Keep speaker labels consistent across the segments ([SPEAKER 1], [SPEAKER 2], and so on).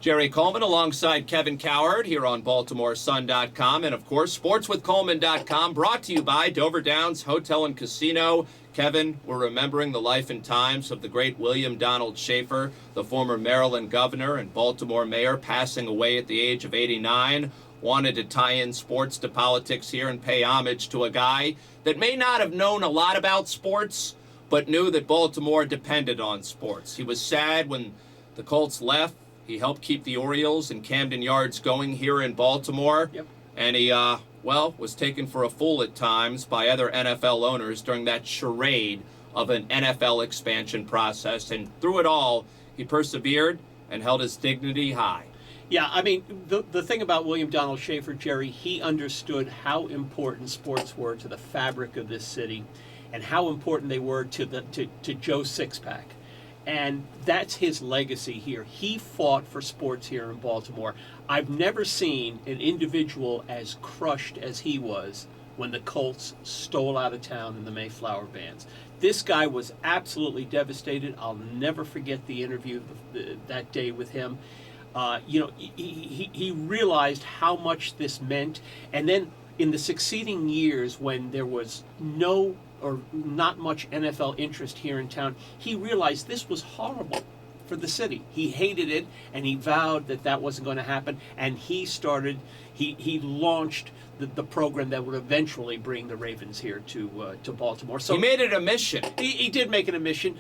[SPEAKER 1] Jerry Coleman alongside Kevin Cowherd here on BaltimoreSun.com and, of course, SportsWithColeman.com, brought to you by Dover Downs Hotel and Casino. Kevin, we're remembering the life and times of the great William Donald Schaefer, the former Maryland governor and Baltimore mayor, passing away at the age of 89. Wanted to tie in sports to politics here and pay homage to a guy that may not have known a lot about sports, but knew that Baltimore depended on sports. He was sad when the Colts left. He helped keep the Orioles and Camden Yards going here in Baltimore.
[SPEAKER 2] Yep.
[SPEAKER 1] And he, was taken for a fool at times by other NFL owners during that charade of an NFL expansion process. And through it all, he persevered and held his dignity high.
[SPEAKER 2] Yeah, I mean, the thing about William Donald Schaefer, Jerry, he understood how important sports were to the fabric of this city and how important they were to Joe Sixpack. And that's his legacy here. He fought for sports here in Baltimore. I've never seen an individual as crushed as he was when the Colts stole out of town in the Mayflower bands. This guy was absolutely devastated. I'll never forget the interview that day with him. He realized how much this meant. And then in the succeeding years, when there was no or not much NFL interest here in town, he realized this was horrible for the city. He hated it, and he vowed that that wasn't going to happen, and he launched the program that would eventually bring the Ravens here to Baltimore. So
[SPEAKER 1] he made it a mission.
[SPEAKER 2] He did make it a mission,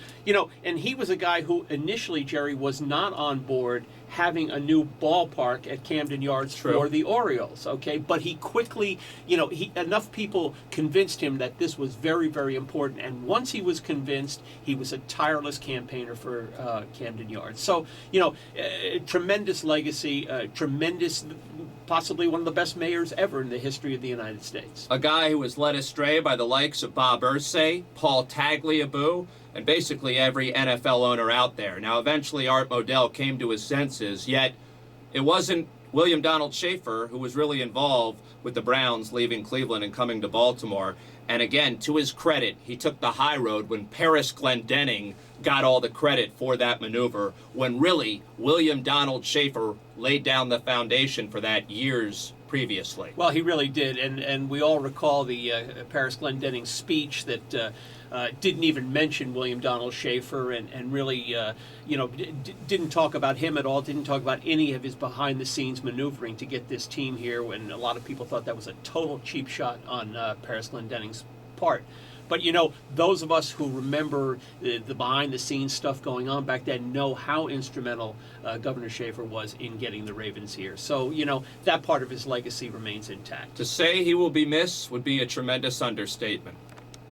[SPEAKER 2] and he was a guy who initially, Jerry, was not on board having a new ballpark at Camden Yards for the Orioles, okay? But he quickly, enough people convinced him that this was very, very important, and once he was convinced, he was a tireless campaigner for Camden Yards. So, tremendous legacy, tremendous, possibly one of the best mayors ever in the history of the United States.
[SPEAKER 1] A guy who was led astray by the likes of Bob Irsay, Paul Tagliabue, and basically every NFL owner out there. Now, eventually Art Modell came to his senses, yet it wasn't William Donald Schaefer who was really involved with the Browns leaving Cleveland and coming to Baltimore. And again, to his credit, he took the high road when Paris Glendenning got all the credit for that maneuver, when really William Donald Schaefer laid down the foundation for that years previously.
[SPEAKER 2] Well, he really did, and we all recall the Paris Glendenning speech that didn't even mention William Donald Schaefer, and really, didn't talk about him at all, didn't talk about any of his behind-the-scenes maneuvering to get this team here, when a lot of people thought that was a total cheap shot on Paris Glendenning's part. But, those of us who remember the behind-the-scenes stuff going on back then know how instrumental Governor Schaefer was in getting the Ravens here. So, that part of his legacy remains intact.
[SPEAKER 1] To say he will be missed would be a tremendous understatement.